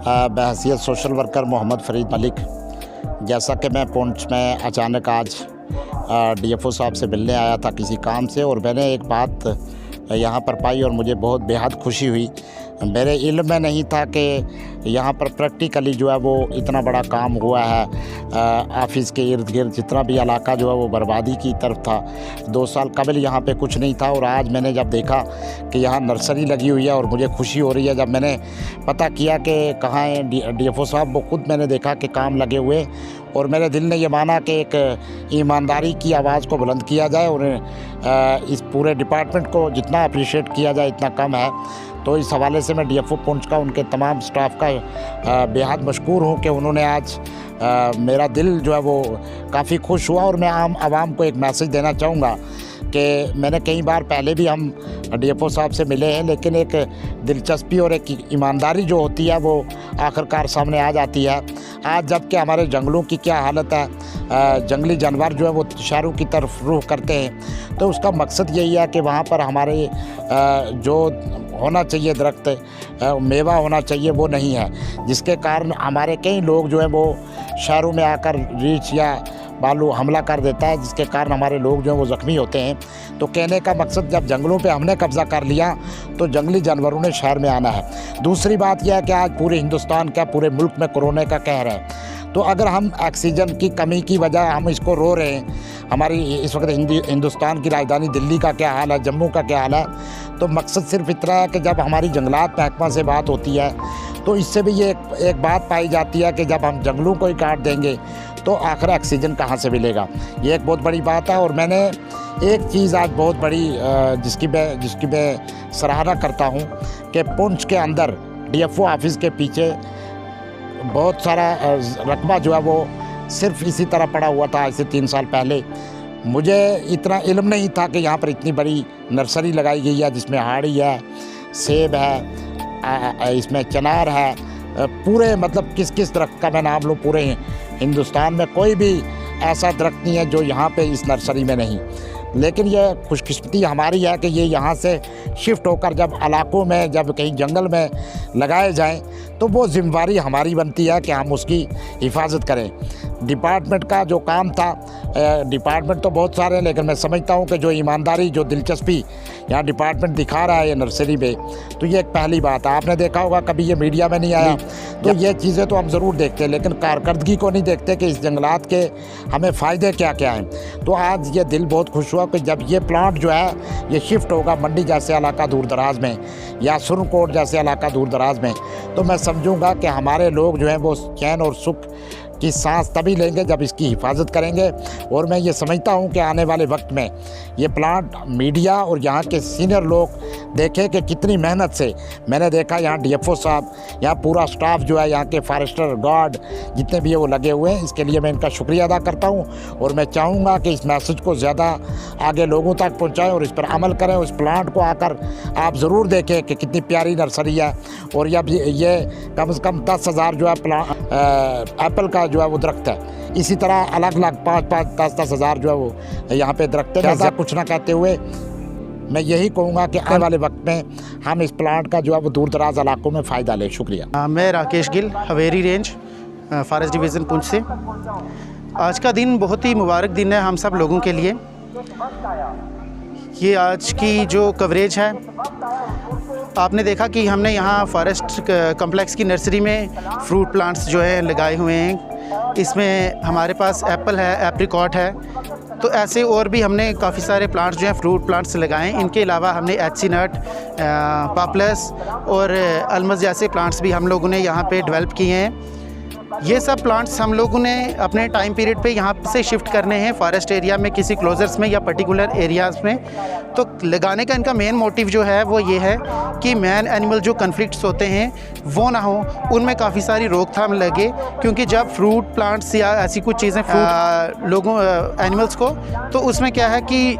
बहैसियत social worker Mohammad Farid Malik, जैसा कि मैं पुंछ में अचानक आज डीएफओ साहब से मिलने आया था किसी काम से, और मैंने एक बात यहाँ पर पाई और मुझे बहुत बेहद खुशी हुई। मेरे इल्म में नहीं था कि यहाँ पर प्रैक्टिकली जो है वो इतना बड़ा काम हुआ है। ऑफिस के इर्द गिर्द जितना भी इलाका जो है वो बर्बादी की तरफ था। 2 साल कबल यहाँ पे कुछ नहीं था, और आज मैंने जब देखा कि यहाँ नर्सरी लगी हुई है और मुझे खुशी हो रही है। जब मैंने पता किया कि कहाँ है डीएफओ साहब, वो खुद मैंने देखा कि काम लगे हुए, और मेरे दिल ने ये माना कि एक ईमानदारी की आवाज़ को बुलंद किया जाए, और इस पूरे डिपार्टमेंट को जितना अप्रिशिएट किया जाए इतना कम है। तो इस हवाले से मैं डीएफओ पुंछ का, उनके तमाम स्टाफ का बेहद मशकूर हूँ कि उन्होंने आज मेरा दिल जो है वो काफ़ी खुश हुआ। और मैं आम आवाम को एक मैसेज देना चाहूँगा कि मैंने कई बार पहले भी हम डीएफओ साहब से मिले हैं, लेकिन एक दिलचस्पी और एक ईमानदारी जो होती है वो आखिरकार सामने आ जाती है। आज जबकि हमारे जंगलों की क्या हालत है, जंगली जानवर जो है वो शहरों की तरफ रुख करते हैं, तो उसका मकसद यही है कि वहाँ पर हमारे जो होना चाहिए दरख्त, मेवा होना चाहिए, वो नहीं है, जिसके कारण हमारे कई लोग जो हैं वो शहरों में आकर रीछ या बालू हमला कर देता है, जिसके कारण हमारे लोग जो हैं वो ज़ख्मी होते हैं। तो कहने का मकसद, जब जंगलों पे हमने कब्ज़ा कर लिया तो जंगली जानवरों ने शहर में आना है। दूसरी बात यह है कि आज पूरे हिंदुस्तान क्या पूरे मुल्क में कोरोना का कहर है। तो अगर हम ऑक्सीजन की कमी की वजह हम इसको रो रहे हैं, हमारी इस वक्त हिंदुस्तान की राजधानी दिल्ली का क्या हाल है, जम्मू का क्या हाल है, तो मकसद सिर्फ इतना है कि जब हमारी जंगलात महकमा से बात होती है तो इससे भी ये एक बात पाई जाती है कि जब हम जंगलों को ही काट देंगे तो आखिर ऑक्सीजन कहाँ से मिलेगा। ये एक बहुत बड़ी बात है। और मैंने एक चीज़ आज बहुत बड़ी जिसकी मैं सराहना करता हूँ कि पुंछ के अंदर डीएफओ ऑफिस के पीछे बहुत सारा रकबा जो है वो सिर्फ इसी तरह पड़ा हुआ था आज से 3 साल पहले। मुझे इतना इल्म नहीं था कि यहाँ पर इतनी बड़ी नर्सरी लगाई गई है, जिसमें हाड़ी है, सेब है, इसमें चनार है, पूरे मतलब किस दरख्त का मैं नाम लूँ, पूरे हिंदुस्तान में कोई भी ऐसा दरख्त नहीं है जो यहाँ पे इस नर्सरी में नहीं। लेकिन ये खुशकिस्मती हमारी है कि ये यहाँ से शिफ्ट होकर जब इलाकों में, जब कहीं जंगल में लगाए जाएं, तो वो जिम्मेदारी हमारी बनती है कि हम उसकी हिफाजत करें। डिपार्टमेंट का जो काम था, डिपार्टमेंट तो बहुत सारे हैं, लेकिन मैं समझता हूँ कि जो ईमानदारी, जो दिलचस्पी यहाँ डिपार्टमेंट दिखा रहा है ये नर्सरी में, तो ये एक पहली बात है। आपने देखा होगा कभी ये मीडिया में नहीं आया, तो ये चीज़ें तो हम ज़रूर देखते हैं, लेकिन कारकर्दगी को नहीं देखते कि इस जंगलात के हमें फ़ायदे क्या क्या हैं। तो आज ये दिल बहुत खुश हुआ कि जब ये प्लांट जो है ये शिफ्ट होगा मंडी जैसे इलाका दूर दराज में, या सुरनकोट जैसे इलाका दूर दराज में, तो मैं समझूंगा कि हमारे लोग जो हैं वो चैन और सुख की सांस तभी लेंगे जब इसकी हिफाजत करेंगे। और मैं ये समझता हूँ कि आने वाले वक्त में ये प्लांट मीडिया और यहाँ के सीनियर लोग देखें कि कितनी मेहनत से, मैंने देखा यहाँ डीएफओ साहब, यहाँ पूरा स्टाफ जो है, यहाँ के फॉरेस्टर गार्ड जितने भी है वो लगे हुए हैं। इसके लिए मैं इनका शुक्रिया अदा करता हूँ, और मैं चाहूँगा कि इस मैसेज को ज़्यादा आगे लोगों तक पहुँचाएँ और इस पर अमल करें। उस प्लांट को आकर आप ज़रूर देखें कि कितनी प्यारी नर्सरी है, और ये कम से कम 10,000 जो है एप्पल का जो है वो दरख्त है। इसी तरह अलग अलग 5-5, 10-10 हज़ार जो है वो यहाँ पे दरख्त है। ऐसा कुछ ना कहते हुए मैं यही कहूँगा कि आने वाले वक्त में हम इस प्लांट का जो है वो दूर दराज इलाकों में फ़ायदा लें। शुक्रिया। मैं Rakesh Gill, Haveri range, forest division Poonch से। आज का दिन बहुत ही मुबारक दिन है हम सब लोगों के लिए। ये आज की जो कवरेज है, आपने देखा कि हमने यहाँ फॉरेस्ट कम्प्लेक्स की नर्सरी में फ्रूट प्लांट्स जो है लगाए हुए हैं। इसमें हमारे पास एप्पल है, एप्रिकॉट है, तो ऐसे और भी हमने काफ़ी सारे प्लांट्स जो हैं फ्रूट प्लांट्स लगाए हैं। इनके अलावा हमने एचसी नट, पॉपुलस और अलमस जैसे प्लांट्स भी हम लोगों ने यहाँ पे डेवलप किए हैं। ये सब प्लांट्स हम लोगों ने अपने टाइम पीरियड पे यहाँ से शिफ्ट करने हैं फॉरेस्ट एरिया में, किसी क्लोजर्स में या पर्टिकुलर एरियाज़ में। तो लगाने का इनका मेन मोटिव जो है वो ये है कि मैन एनिमल जो कन्फ्लिक्ट्स होते हैं वो ना हो, उनमें काफ़ी सारी रोकथाम लगे। क्योंकि जब फ्रूट प्लांट्स या ऐसी कुछ चीज़ें फ्रूट लोगों एनिमल्स को, तो उसमें क्या है कि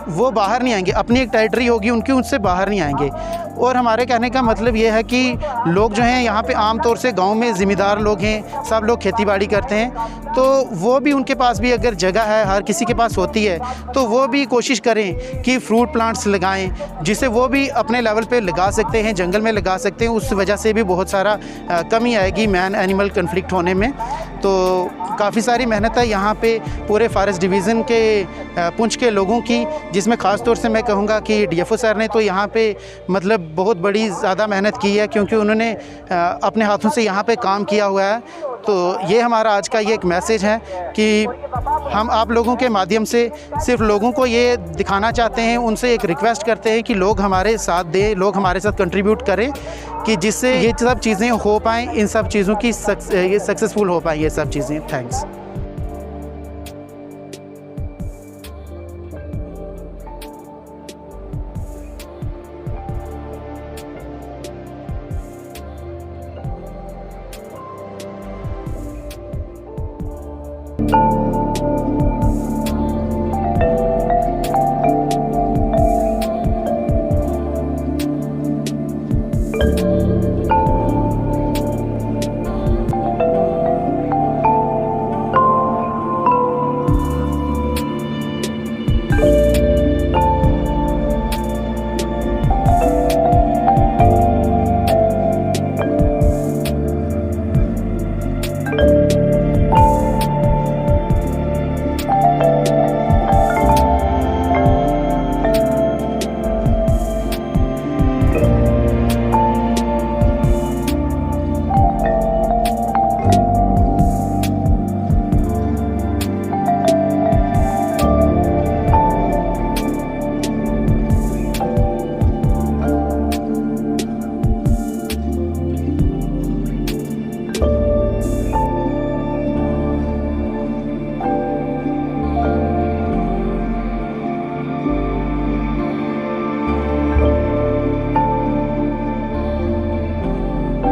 वो बाहर नहीं आएंगे, अपनी एक टेरिटरी होगी उनकी, उससे बाहर नहीं आएंगे। और हमारे कहने का मतलब ये है कि लोग जो हैं यहाँ पे आम तौर से गांव में ज़िम्मेदार लोग हैं, सब लोग खेती बाड़ी करते हैं, तो वो भी उनके पास भी अगर जगह है, हर किसी के पास होती है, तो वो भी कोशिश करें कि फ्रूट प्लांट्स लगाएं, जिसे वो भी अपने लेवल पे लगा सकते हैं, जंगल में लगा सकते हैं। उस वजह से भी बहुत सारा कमी आएगी मैन एनिमल कन्फ्लिक्ट होने में। तो काफ़ी सारी मेहनत है यहाँ पे पूरे फॉरेस्ट डिवीज़न के पुंछ के लोगों की, जिसमें ख़ास तौर से मैं कहूँगा कि डीएफओ सर ने तो यहाँ पे मतलब बहुत बड़ी ज़्यादा मेहनत की है, क्योंकि उन्होंने अपने हाथों से यहाँ पे काम किया हुआ है। तो ये हमारा आज का ये एक मैसेज है कि हम आप लोगों के माध्यम से सिर्फ लोगों को ये दिखाना चाहते हैं, उनसे एक रिक्वेस्ट करते हैं कि लोग हमारे साथ दें, लोग हमारे साथ कंट्रीब्यूट करें, कि जिससे ये सब चीज़ें हो पाएँ, इन सब चीज़ों की ये सक्सेसफुल हो पाएँ ये सब चीज़ें। थैंक्स।